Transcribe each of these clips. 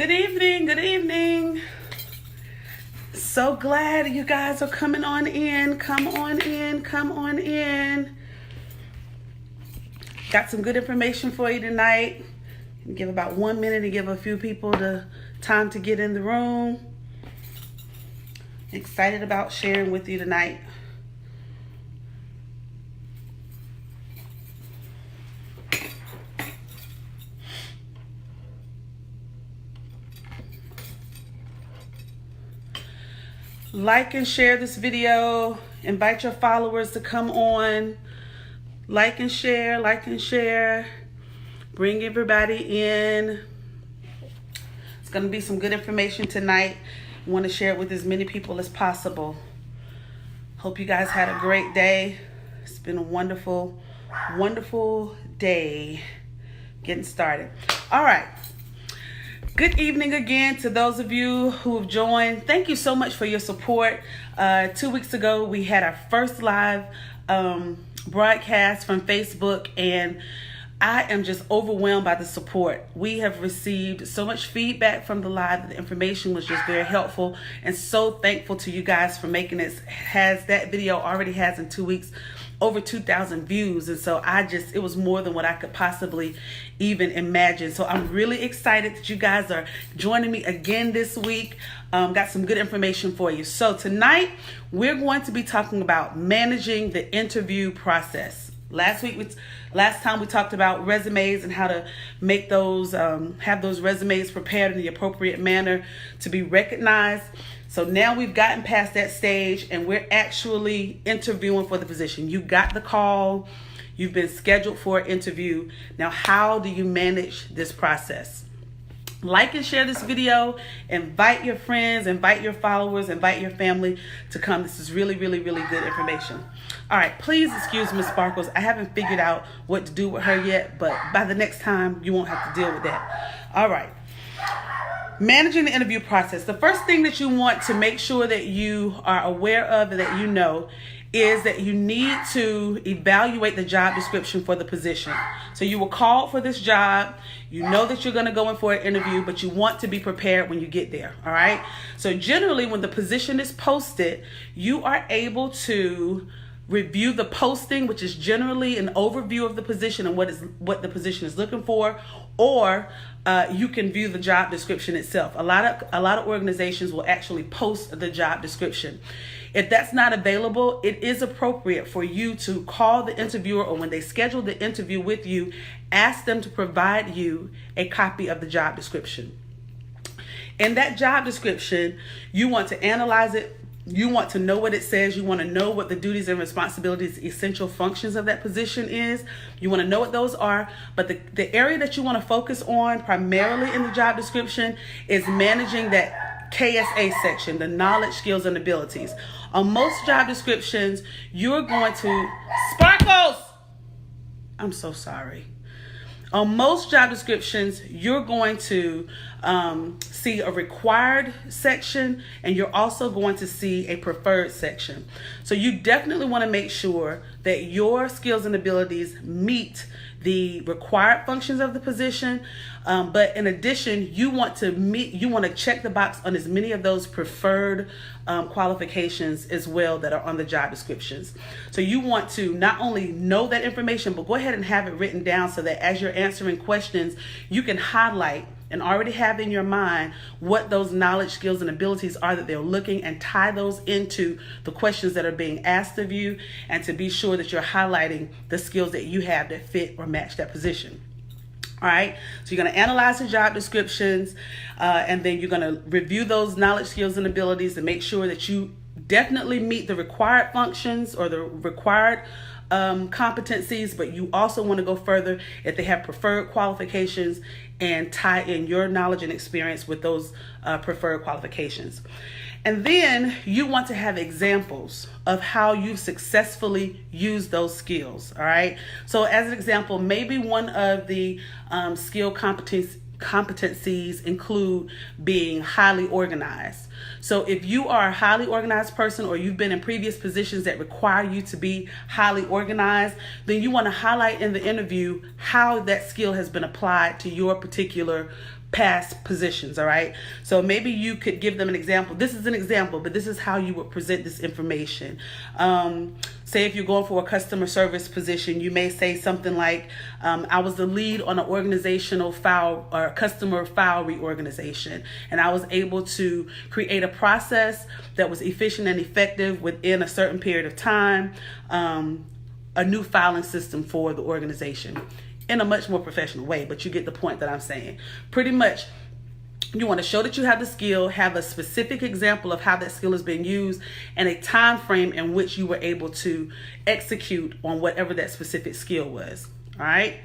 Good evening, good evening. So glad you guys are coming on in. Come on in, come on in. Got some good information for you tonight. Give about 1 minute to give a few people the time to get in the room. Excited about sharing with you tonight. Like and share this video. Invite your followers to come on. Like and share, like and share. Bring everybody in. It's going to be some good information tonight. I want to share it with as many people as possible. Hope you guys had a great day. It's been a wonderful, wonderful day getting started. All right. Good evening again to those of you who have joined. Thank you so much for your support. 2 weeks ago, we had our first live broadcast from Facebook, and I am just overwhelmed by the support. We have received so much feedback from the live. The information was just very helpful, and so thankful to you guys for making it. That video already has in 2 weeks over 2,000 views, and so it was more than what I could possibly even imagine. So I'm really excited that you guys are joining me again this week. Got some good information for you. So tonight we're going to be talking about managing the interview process. Last time we talked about resumes and how to make those, have those resumes prepared in the appropriate manner to be recognized. So now we've gotten past that stage and we're actually interviewing for the position. You got the call, you've been scheduled for an interview. Now, how do you manage this process? Like and share this video, invite your friends, invite your followers, invite your family to come. This is really, really, really good information. All right, please excuse Miss Sparkles. I haven't figured out what to do with her yet, but by the next time, you won't have to deal with that. All right. Managing the interview process. The first thing that you want to make sure that you are aware of and that you know is that you need to evaluate the job description for the position. So you were called for this job. You know that you're going to go in for an interview, but you want to be prepared when you get there. All right. So generally, when the position is posted, you are able to review the posting, which is generally an overview of the position and what the position is looking for, or you can view the job description itself. A lot of organizations will actually post the job description. If that's not available, it is appropriate for you to call the interviewer, or when they schedule the interview with you, ask them to provide you a copy of the job description. In that job description, you want to analyze it. You want to know what it says. You want to know what the duties and responsibilities, essential functions of that position is. You want to know what those are. But the area that you want to focus on primarily in the job description is managing that KSA section, the knowledge, skills, and abilities. On most job descriptions, you're going to... Sparkles! I'm so sorry. On most job descriptions, you're going to see a required section, and you're also going to see a preferred section. So you definitely want to make sure that your skills and abilities meet the required functions of the position. But in addition, you want to check the box on as many of those preferred qualifications as well that are on the job descriptions. So you want to not only know that information, but go ahead and have it written down so that as you're answering questions, you can highlight and already have in your mind what those knowledge, skills, and abilities are that they're looking, and tie those into the questions that are being asked of you, and to be sure that you're highlighting the skills that you have that fit or match that position. All right, so you're going to analyze the job descriptions, and then you're going to review those knowledge, skills, and abilities to make sure that you definitely meet the required functions or the required competencies, but you also want to go further if they have preferred qualifications and tie in your knowledge and experience with those preferred qualifications. And then you want to have examples of how you've successfully used those skills. All right. So as an example, maybe one of the skill competencies include being highly organized. So if you are a highly organized person, or you've been in previous positions that require you to be highly organized, then you want to highlight in the interview how that skill has been applied to your particular past positions. All right, so maybe you could give them an example. This is an example, but this is how you would present this information. Say if you're going for a customer service position, you may say something like, I was the lead on an organizational file or customer file reorganization, and I was able to create a process that was efficient and effective within a certain period of time, a new filing system for the organization, in a much more professional way, but you get the point that I'm saying. Pretty much, you want to show that you have the skill, have a specific example of how that skill is being used, and a time frame in which you were able to execute on whatever that specific skill was. All right.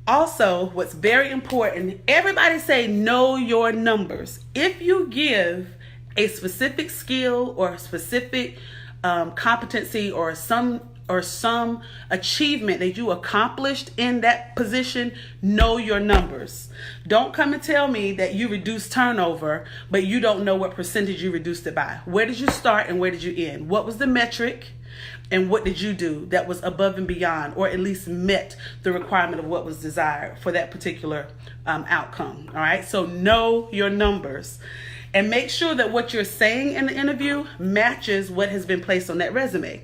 Also, what's very important, everybody say know your numbers. If you give a specific skill or a specific competency or some achievement that you accomplished in that position, know your numbers. Don't come and tell me that you reduced turnover, but you don't know what percentage you reduced it by. Where did you start and where did you end? What was the metric and what did you do that was above and beyond, or at least met the requirement of what was desired for that particular outcome? All right, so know your numbers. And make sure that what you're saying in the interview matches what has been placed on that resume.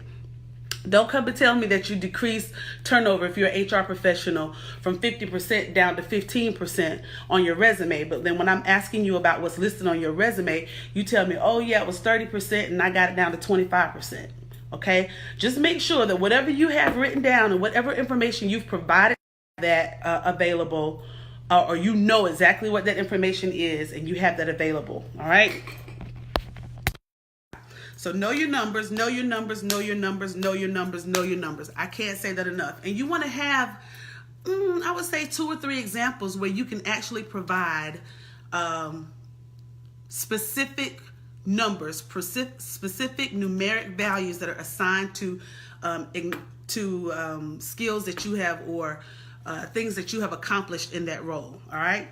Don't come and tell me that you decrease turnover if you're an HR professional from 50% down to 15% on your resume. But then when I'm asking you about what's listed on your resume, you tell me, oh yeah, it was 30% and I got it down to 25%. Okay? Just make sure that whatever you have written down and whatever information you've provided that available, or you know exactly what that information is and you have that available. All right? So know your numbers, know your numbers, know your numbers, know your numbers, know your numbers. I can't say that enough. And you want to have, I would say 2 or 3 examples where you can actually provide specific numbers, specific numeric values that are assigned to skills that you have or things that you have accomplished in that role. All right.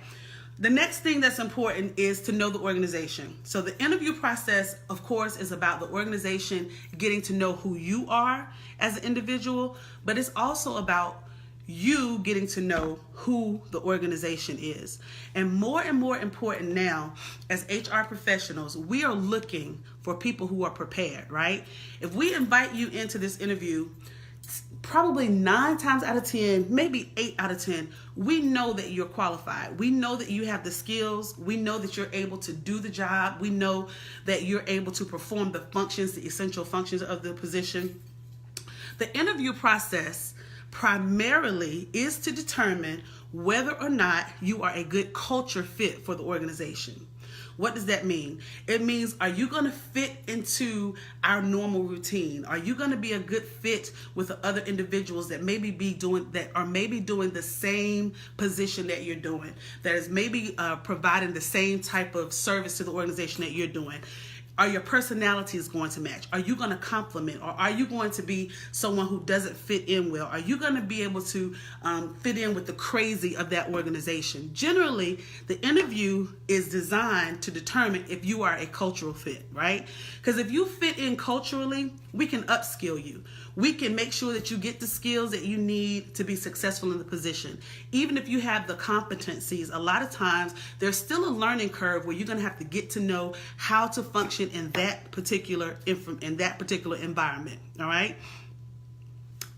The next thing that's important is to know the organization. So the interview process, of course, is about the organization getting to know who you are as an individual, but it's also about you getting to know who the organization is. And more important now, as HR professionals, we are looking for people who are prepared, right? If we invite you into this interview, probably 9 times out of 10, maybe 8 out of 10, we know that you're qualified. We know that you have the skills. We know that you're able to do the job. We know that you're able to perform the functions, the essential functions of the position. The interview process primarily is to determine whether or not you are a good culture fit for the organization. What does that mean? It means, are you going to fit into our normal routine? Are you going to be a good fit with the other individuals that maybe doing the same position that you're doing, that is maybe providing the same type of service to the organization that you're doing? Are your personalities going to match? Are you going to complement, or are you going to be someone who doesn't fit in well? Are you going to be able to fit in with the crazy of that organization? Generally, the interview is designed to determine if you are a cultural fit, right? Because if you fit in culturally, we can upskill you. We can make sure that you get the skills that you need to be successful in the position. Even if you have the competencies, a lot of times there's still a learning curve where you're going to have to get to know how to function in that particular environment. All right.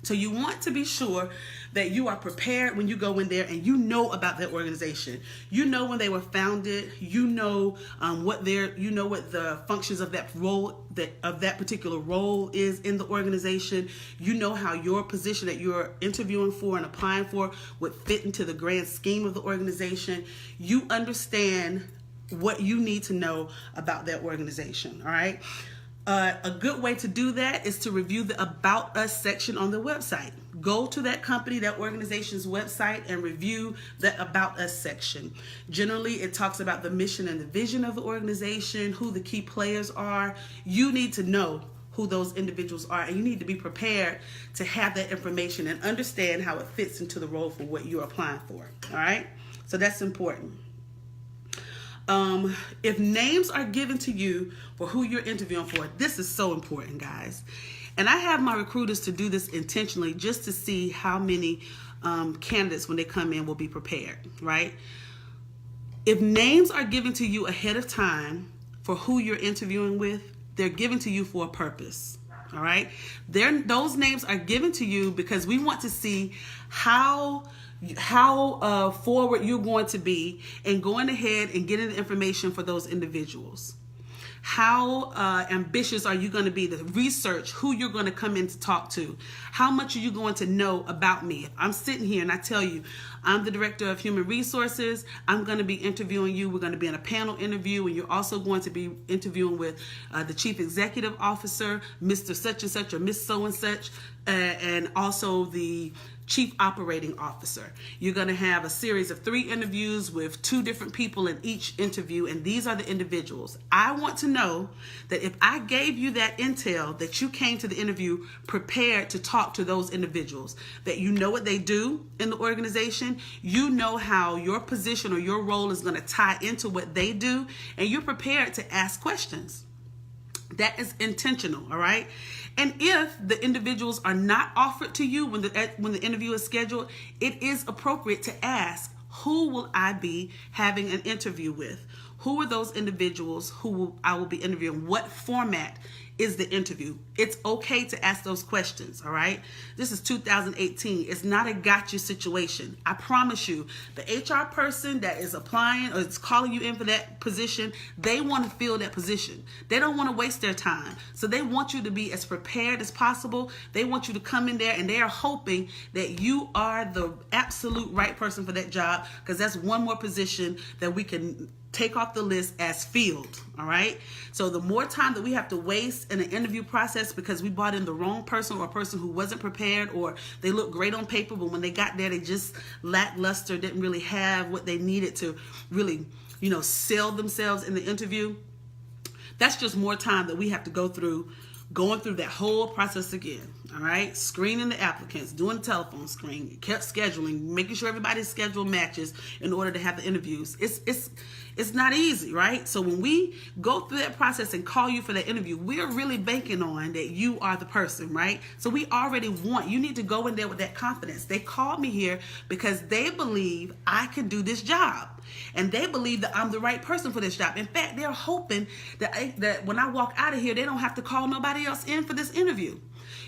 So you want to be sure that you are prepared when you go in there and you know about that organization. You know when they were founded. You know what the functions of that role, of that particular role is in the organization. You know how your position that you're interviewing for and applying for would fit into the grand scheme of the organization. You understand what you need to know about that organization. All right. A good way to do that is to review the About Us section on the website. Go to that company, that organization's website, and review the About Us section. Generally, it talks about the mission and the vision of the organization, who the key players are. You need to know who those individuals are, and you need to be prepared to have that information and understand how it fits into the role for what you're applying for. All right? So that's important. If names are given to you for who you're interviewing for, this is so important, guys. And I have my recruiters to do this intentionally just to see how many candidates, when they come in, will be prepared, right? If names are given to you ahead of time for who you're interviewing with, they're given to you for a purpose. All right. Those names are given to you because we want to see how forward you're going to be in going ahead and getting the information for those individuals. How ambitious are you going to be to research who you're going to come in to talk to? How much are you going to know about me? If I'm sitting here and I tell you, I'm the director of human resources, I'm going to be interviewing you. We're going to be in a panel interview, and you're also going to be interviewing with the chief executive officer, Mr. Such and Such or Miss So and Such, and also the chief operating officer. You're going to have a series of 3 interviews with 2 different people in each interview, and these are the individuals. I want to know that if I gave you that intel, that you came to the interview prepared to talk to those individuals, that you know what they do in the organization, you know how your position or your role is going to tie into what they do, and you're prepared to ask questions. That is intentional, all right? And if the individuals are not offered to you when the interview is scheduled, it is appropriate to ask, who will I be having an interview with? Who are those individuals I will be interviewing? What format is the interview? It's okay to ask those questions, all right? This is 2018. It's not a gotcha situation. I promise you, the HR person that is applying or is calling you in for that position, they want to fill that position. They don't want to waste their time. So they want you to be as prepared as possible. They want you to come in there, and they are hoping that you are the absolute right person for that job, because that's one more position that we can take off the list as filled, all right? So the more time that we have to waste in an interview process because we brought in the wrong person, or a person who wasn't prepared, or they look great on paper, but when they got there, they just lackluster, didn't really have what they needed to really, sell themselves in the interview. That's just more time that we have to go through, going through that whole process again, all right? Screening the applicants, doing the telephone screen, scheduling, making sure everybody's schedule matches in order to have the interviews. It's not easy, right? So when we go through that process and call you for that interview, we're really banking on that you are the person, right? So we already you need to go in there with that confidence. They called me here because they believe I can do this job. And they believe that I'm the right person for this job. In fact, they're hoping that when I walk out of here, they don't have to call nobody else in for this interview.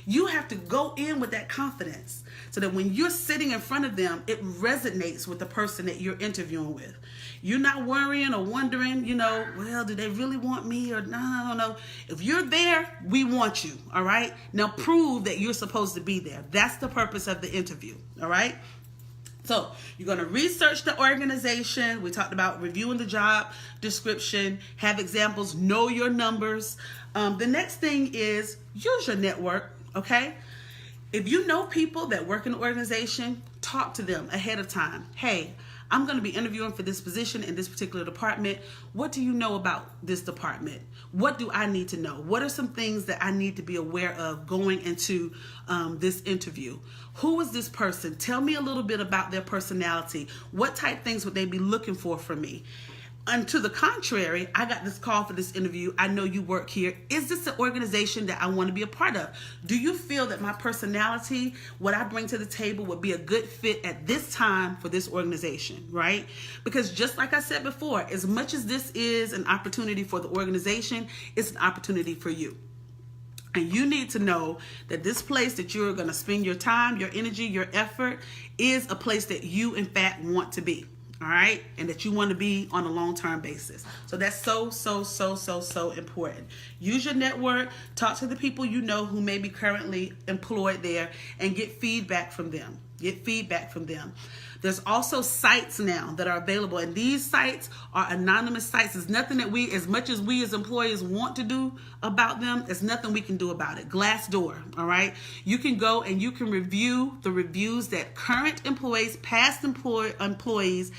You have to go in with that confidence so that when you're sitting in front of them, it resonates with the person that you're interviewing with. You're not worrying or wondering, well, do they really want me or no. If you're there, we want you, all right? Now prove that you're supposed to be there. That's the purpose of the interview, all right? So you're going to research the organization. We talked about reviewing the job description, have examples, know your numbers. The next thing is use your network, okay? If you know people that work in the organization, talk to them ahead of time. Hey, I'm going to be interviewing for this position in this particular department. What do you know about this department? What do I need to know? What are some things that I need to be aware of going into this interview? Who is this person? Tell me a little bit about their personality. What type things would they be looking for from me? And to the contrary, I got this call for this interview. I know you work here. Is this an organization that I want to be a part of? Do you feel that my personality, what I bring to the table, would be a good fit at this time for this organization, right? Because just like I said before, as much as this is an opportunity for the organization, it's an opportunity for you. And you need to know that this place that you're going to spend your time, your energy, your effort is a place that you, in fact, want to be. All right, and that you want to be on a long-term basis. So that's so important. Use your network, talk to the people you know who may be currently employed there, and get feedback from them. There's also sites now that are available, and these sites are anonymous sites. There's nothing that as much as we as employees want to do about them, there's nothing we can do about it. Glassdoor, all right? You can go and you can review the reviews that current employees, past employees,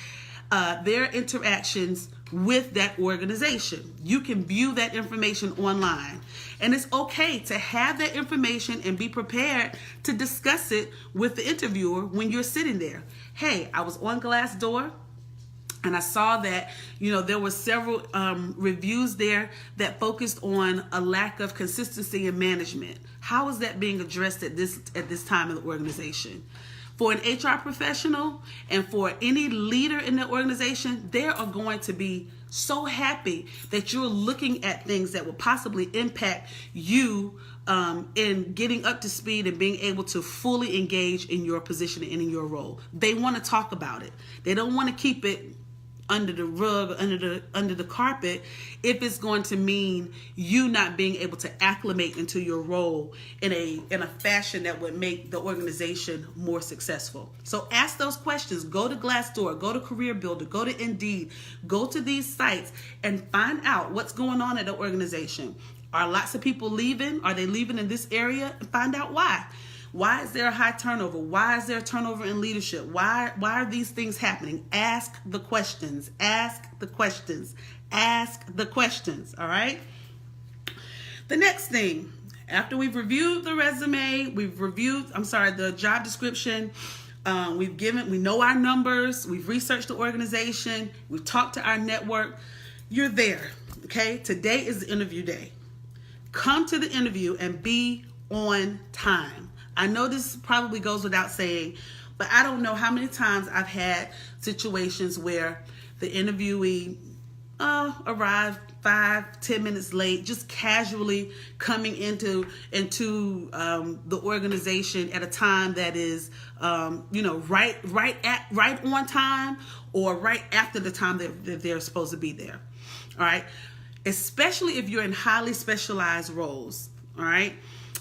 their interactions with that organization. You can view that information online. And it's okay to have that information and be prepared to discuss it with the interviewer when you're sitting there. Hey, I was on Glassdoor and I saw that, there were several reviews there that focused on a lack of consistency in management. How is that being addressed at this time in the organization? For an HR professional and for any leader in the organization, they are going to be so happy that you're looking at things that will possibly impact you in getting up to speed and being able to fully engage in your position and in your role. They want to talk about it. They don't want to keep it under the rug, under the carpet, if it's going to mean you not being able to acclimate into your role in a fashion that would make the organization more successful. So ask those questions. Go to Glassdoor, go to Career Builder, go to Indeed, go to these sites and find out what's going on at the organization. Are lots of people leaving? Are they leaving in this area? And find out why. Why is there a high turnover? Why is there a turnover in leadership? Why are these things happening? Ask the questions. Ask the questions. Ask the questions. All right? The next thing, after we've reviewed the resume, the job description, we know our numbers, we've researched the organization, we've talked to our network, you're there. Okay? Today is the interview day. Come to the interview and be on time. I know this probably goes without saying, but I don't know how many times I've had situations where the interviewee arrived 5-10 minutes late, just casually coming into the organization at a time that is right on time or right after the time that they're supposed to be there. All right, especially if you're in highly specialized roles. All right.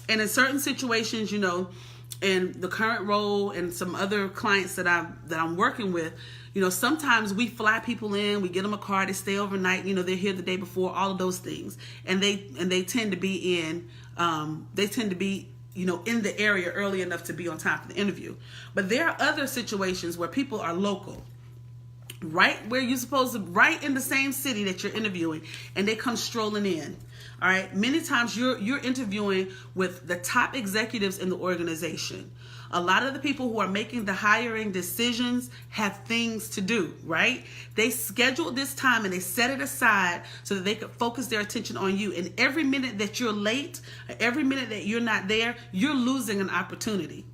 And in certain situations, in the current role and some other clients that I'm working with, sometimes we fly people in, we get them a car, they stay overnight, they're here the day before, all of those things. And they tend to be in the area early enough to be on time for the interview. But there are other situations where people are local, right where you're supposed to, right in the same city that you're interviewing, and they come strolling in. All right. Many times you're interviewing with the top executives in the organization. A lot of the people who are making the hiring decisions have things to do, right? They scheduled this time and they set it aside so that they could focus their attention on you. And every minute that you're late, every minute that you're not there, you're losing an opportunity.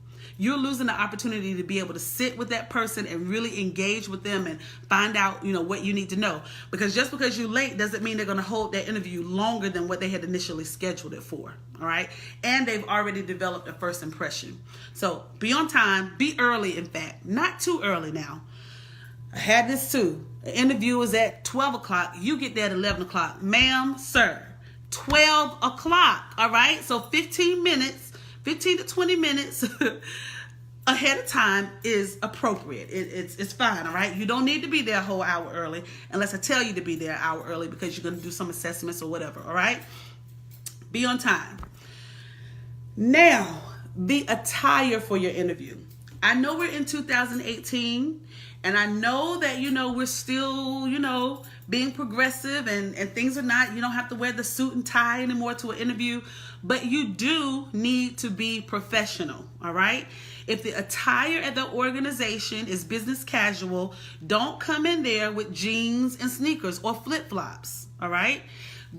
You're losing the opportunity to be able to sit with that person and really engage with them and find out, what you need to know. Because just because you're late doesn't mean they're going to hold that interview longer than what they had initially scheduled it for. All right. And they've already developed a first impression. So be on time, be early. In fact, not too early now. I had this too. The interview is at 12 o'clock. You get there at 11 o'clock. Ma'am, sir, 12 o'clock. All right. So 15 to 20 minutes ahead of time is appropriate. It's fine, all right? You don't need to be there a whole hour early unless I tell you to be there an hour early because you're going to do some assessments or whatever, all right? Be on time. Now, the attire for your interview. I know we're in 2018, and I know that, we're still, being progressive and things are not, you don't have to wear the suit and tie anymore to an interview, but you do need to be professional, all right? If the attire at the organization is business casual, don't come in there with jeans and sneakers or flip-flops, all right?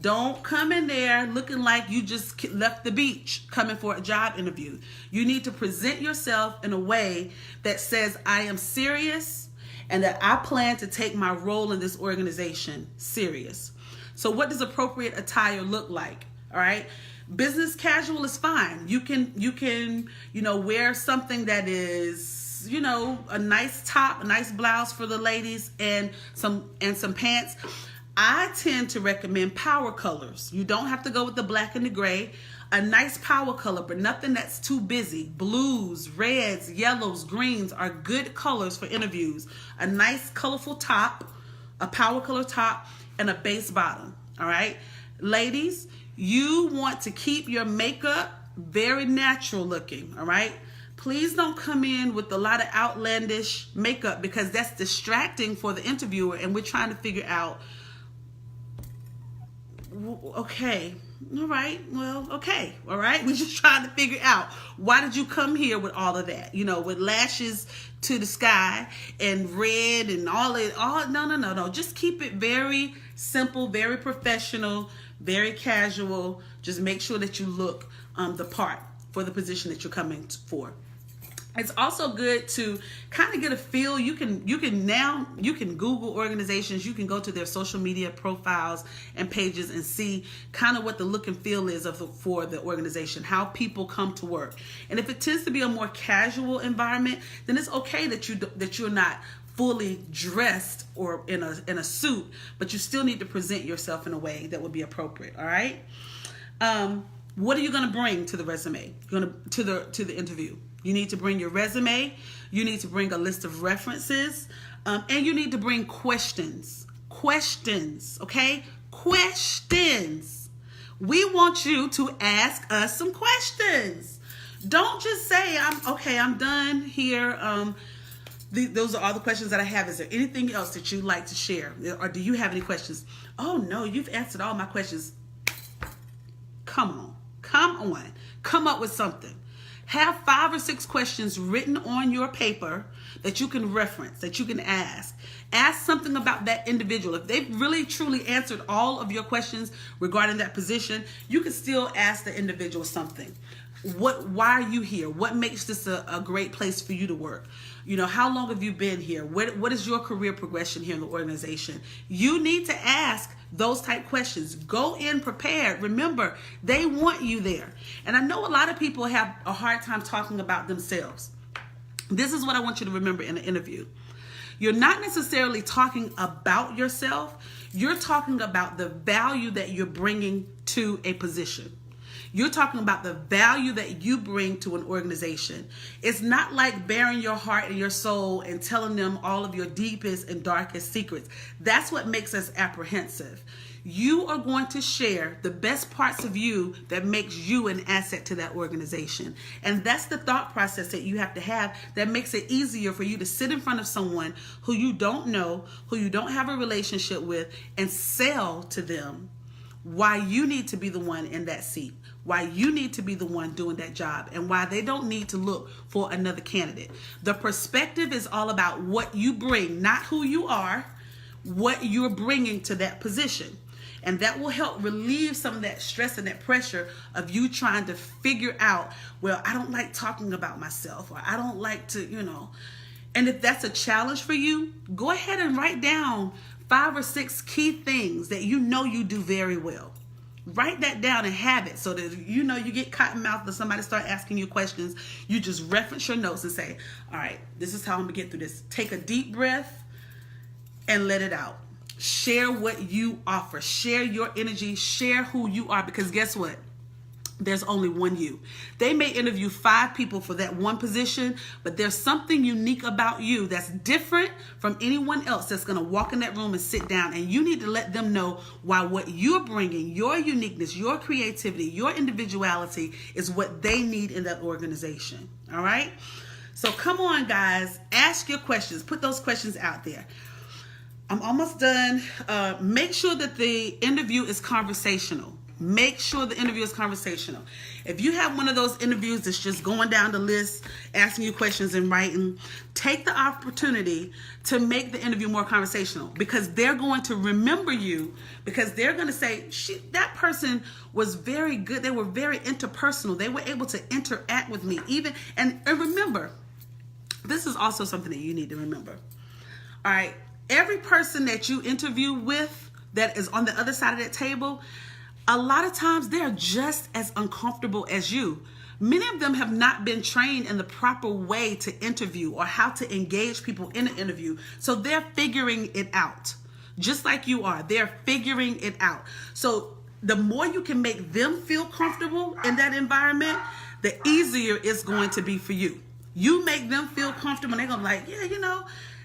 Don't come in there looking like you just left the beach coming for a job interview. You need to present yourself in a way that says, I am serious and that I plan to take my role in this organization serious. So what does appropriate attire look like? All right. Business casual is fine. You can, wear something that is, a nice top, a nice blouse for the ladies and some pants. I tend to recommend power colors. You don't have to go with the black and the gray. A nice power color, but nothing that's too busy. Blues, reds, yellows, greens are good colors for interviews. A nice colorful top, a power color top, and a base bottom. All right. Ladies, you want to keep your makeup very natural looking. All right. Please don't come in with a lot of outlandish makeup because that's distracting for the interviewer, and we're trying to figure out, okay, all right, well, okay, all right. We're just trying to figure out, why did you come here with all of that? With lashes to the sky and red and all. No. Just keep it very simple, very professional, very casual. Just make sure that you look the part for the position that you're coming for. It's also good to kind of get a feel. You can Google organizations. You can go to their social media profiles and pages and see kind of what the look and feel is for the organization, how people come to work. And if it tends to be a more casual environment, then it's okay that you're not fully dressed or in a suit, but you still need to present yourself in a way that would be appropriate. All right. What are you going to bring to the resume? You're going to the interview. You need to bring your resume. You need to bring a list of references, and you need to bring questions. Questions, okay? Questions. We want you to ask us some questions. Don't just say, I'm done here. Those are all the questions that I have. Is there anything else that you'd like to share? Or do you have any questions? Oh, no, you've answered all my questions. Come on. Come up with something. Have 5 or 6 questions written on your paper that you can reference, that you can ask. Ask something about that individual. If they've really truly answered all of your questions regarding that position, you can still ask the individual something. Why are you here? What makes this a great place for you to work? How long have you been here? What is your career progression here in the organization? You need to ask those type questions. Go in prepared. Remember, they want you there. And I know a lot of people have a hard time talking about themselves. This is what I want you to remember in an interview. You're not necessarily talking about yourself. You're talking about the value that you're bringing to a position. You're talking about the value that you bring to an organization. It's not like bearing your heart and your soul and telling them all of your deepest and darkest secrets. That's what makes us apprehensive. You are going to share the best parts of you that makes you an asset to that organization. And that's the thought process that you have to have that makes it easier for you to sit in front of someone who you don't know, who you don't have a relationship with, and sell to them why you need to be the one in that seat, why you need to be the one doing that job, and why they don't need to look for another candidate. The perspective is all about what you bring, not who you are, what you're bringing to that position. And that will help relieve some of that stress and that pressure of you trying to figure out, well, I don't like talking about myself, or I don't like to, And if that's a challenge for you, go ahead and write down 5 or 6 key things that you do very well. Write that down and have it so that you get cotton mouth or somebody start asking you questions. You just reference your notes and say, all right, this is how I'm going to get through this. Take a deep breath and let it out. Share what you offer. Share your energy. Share who you are, because guess what? There's only one you. They may interview 5 people for that one position, but there's something unique about you that's different from anyone else that's going to walk in that room and sit down. And you need to let them know why what you're bringing, your uniqueness, your creativity, your individuality is what they need in that organization. All right? So come on, guys. Ask your questions. Put those questions out there. I'm almost done. Make sure that the interview is conversational. Make sure the interview is conversational. If you have one of those interviews that's just going down the list, asking you questions in writing, take the opportunity to make the interview more conversational, because they're going to remember you, because they're going to say, that person was very good. They were very interpersonal. They were able to interact with me and remember, this is also something that you need to remember. All right. Every person that you interview with that is on the other side of that table, a lot of times they're just as uncomfortable as you. Many of them have not been trained in the proper way to interview or how to engage people in an interview. So they're figuring it out. Just like you are, they're figuring it out. So the more you can make them feel comfortable in that environment, the easier it's going to be for you. You make them feel comfortable and they're going to be like, yeah,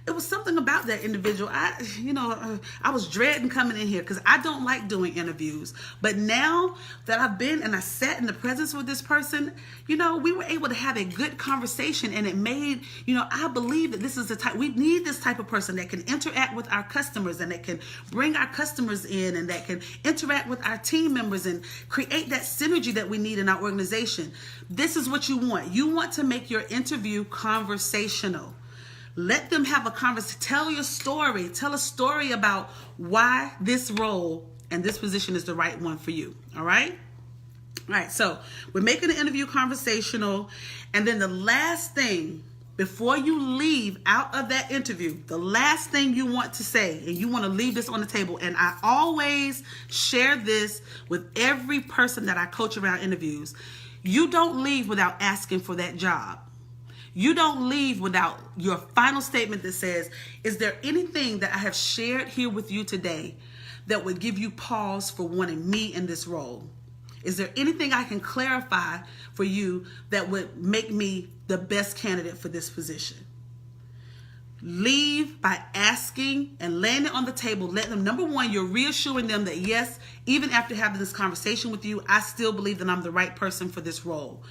it was something about that individual. I was dreading coming in here because I don't like doing interviews. But now that I've been and I sat in the presence with this person, we were able to have a good conversation, and it made, I believe that this is the type, we need this type of person that can interact with our customers and that can bring our customers in and that can interact with our team members and create that synergy that we need in our organization. This is what you want. You want to make your interview conversational. Let them have a conversation. Tell your story. Tell a story about why this role and this position is the right one for you. All right? All right, so we're making the interview conversational. And then the last thing, before you leave out of that interview, the last thing you want to say, and you want to leave this on the table, and I always share this with every person that I coach around interviews, you don't leave without asking for that job. You don't leave without your final statement that says, is there anything that I have shared here with you today that would give you pause for wanting me in this role? Is there anything I can clarify for you that would make me the best candidate for this position? Leave by asking and laying it on the table. Let them, number one, you're reassuring them that yes, even after having this conversation with you, I still believe that I'm the right person for this role.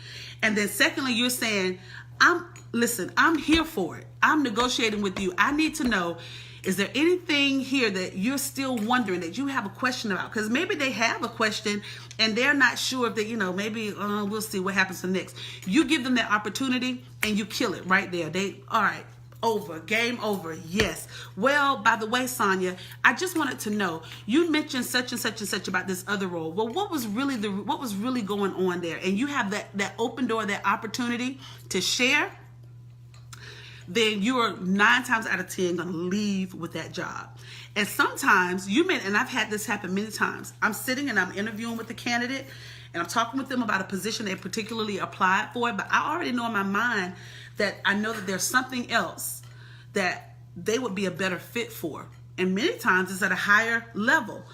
And then secondly, you're saying, I'm here for it. I'm negotiating with you. I need to know, is there anything here that you're still wondering, that you have a question about? Because maybe they have a question and they're not sure if they, maybe we'll see what happens the next. You give them that opportunity and you kill it right there. All right, over, game over. Yes. Well, by the way, Sonia, I just wanted to know, you mentioned such and such and such about this other role. Well, what was really going on there? And you have that open door, that opportunity to share. Then you are 9 times out of 10 going to leave with that job. And sometimes and I've had this happen many times. I'm sitting and I'm interviewing with the candidate and I'm talking with them about a position they particularly applied for, but I already know in my mind that I know that there's something else that they would be a better fit for. And many times it's at a higher level.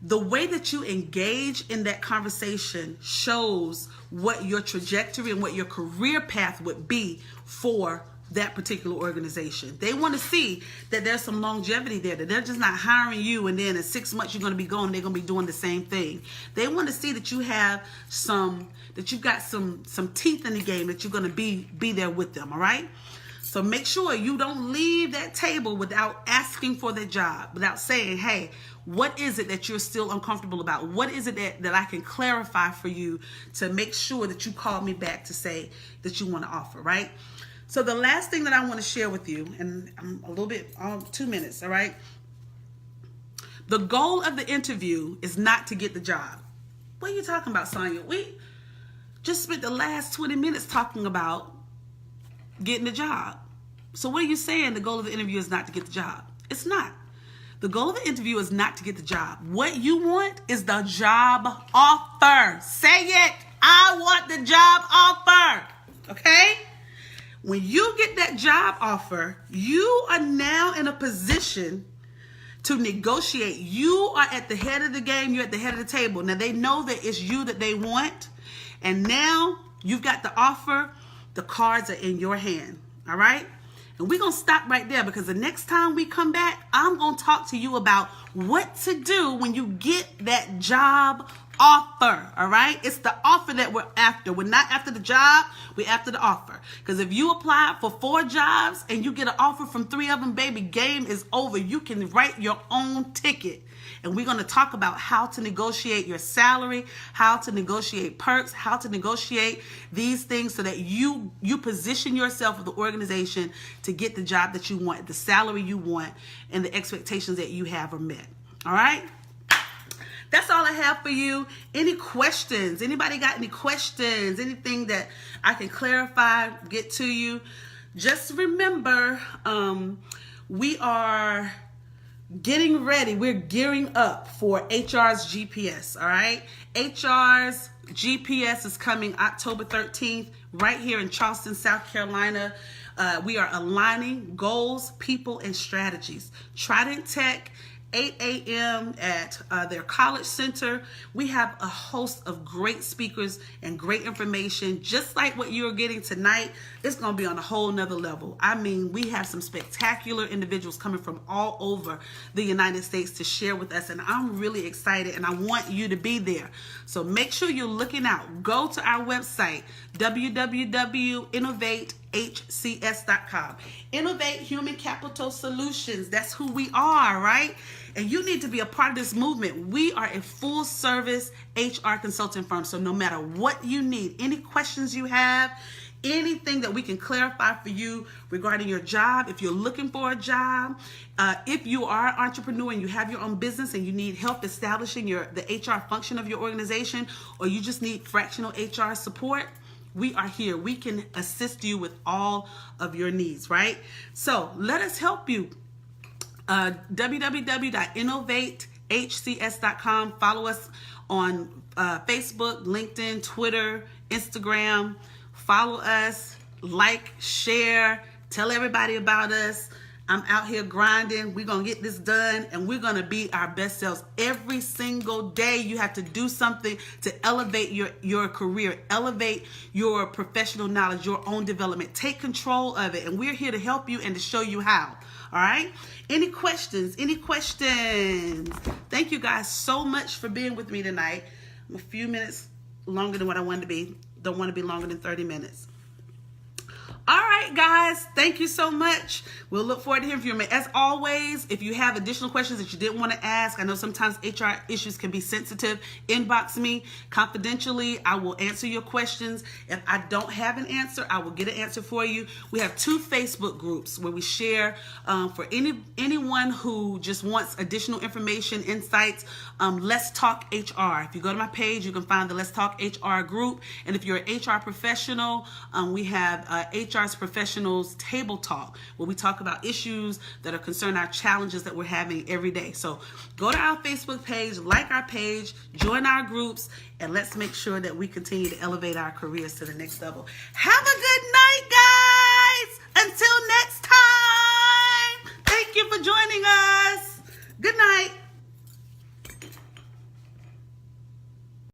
The way that you engage in that conversation shows what your trajectory and what your career path would be for that particular organization. They want to see that there's some longevity there, that they're just not hiring you and then in 6 months you're going to be gone, they're going to be doing the same thing. They want to see that you have that you've got some teeth in the game, that you're going to be there with them. All right. So make sure you don't leave that table without asking for the job, without saying, hey, what is it that you're still uncomfortable about? What is it that I can clarify for you to make sure that you call me back to say that you want to offer, right? So the last thing that I want to share with you, and I'm a little bit on 2 minutes, all right? The goal of the interview is not to get the job. What are you talking about, Sonia? We just spent the last 20 minutes talking about getting the job. So what are you saying the goal of the interview is not to get the job? It's not. The goal of the interview is not to get the job. What you want is the job offer. Say it. I want the job offer. Okay? When you get that job offer, you are now in a position to negotiate. You are at the head of the game. You're at the head of the table. Now, they know that it's you that they want. And now you've got the offer. The cards are in your hand. All right? And we're going to stop right there, because the next time we come back, I'm going to talk to you about what to do when you get that job offer. All right? It's the offer that we're after. We're not after the job. We're after the offer. Because if you apply for 4 jobs and you get an offer from 3 of them, baby, game is over. You can write your own ticket. And we're going to talk about how to negotiate your salary, how to negotiate perks, how to negotiate these things so that you position yourself with the organization to get the job that you want, the salary you want, and the expectations that you have are met. All right? That's all I have for you. Any questions? Anybody got any questions? Anything that I can clarify, get to you? Just remember, we are getting ready. We're gearing up for HR's GPS, all right? HR's GPS is coming October 13th right here in Charleston, South Carolina. We are aligning goals, people, and strategies. Trident Tech, 8 a.m. at their college center. We have a host of great speakers and great information, just like what you're getting tonight. It's going to be on a whole nother level. I mean, we have some spectacular individuals coming from all over the United States to share with us, and I'm really excited, and I want you to be there. So make sure you're looking out. Go to our website, www.innovatehcs.com. Innovate Human Capital Solutions. That's who we are, right? And you need to be a part of this movement. We are a full service HR consulting firm. So no matter what you need, any questions you have, anything that we can clarify for you regarding your job. If you're looking for a job, if you are an entrepreneur and you have your own business and you need help establishing the HR function of your organization, or you just need fractional HR support, we are here. We can assist you with all of your needs, right? So let us help you. www.innovatehcs.com. Follow us on Facebook, LinkedIn, Twitter, Instagram. Follow us, like, share, tell everybody about us. I'm out here grinding. We're going to get this done, and we're going to be our best selves. Every single day, you have to do something to elevate your career, elevate your professional knowledge, your own development. Take control of it, and we're here to help you and to show you how. All right? Any questions? Any questions? Thank you guys so much for being with me tonight. I'm a few minutes longer than what I wanted to be. Don't want to be longer than 30 minutes. All right, guys, thank you so much. We'll look forward to hearing from you. As always, if you have additional questions that you didn't want to ask, I know sometimes HR issues can be sensitive, inbox me confidentially. I will answer your questions. If I don't have an answer, I will get an answer for you. We have 2 Facebook groups where we share for anyone who just wants additional information, insights. Let's Talk HR. If you go to my page, you can find the Let's Talk HR group. And if you're an HR professional, we have HR's Professionals Table Talk, where we talk about issues that are concerning our challenges that we're having every day. So go to our Facebook page, like our page, join our groups, and let's make sure that we continue to elevate our careers to the next level. Have a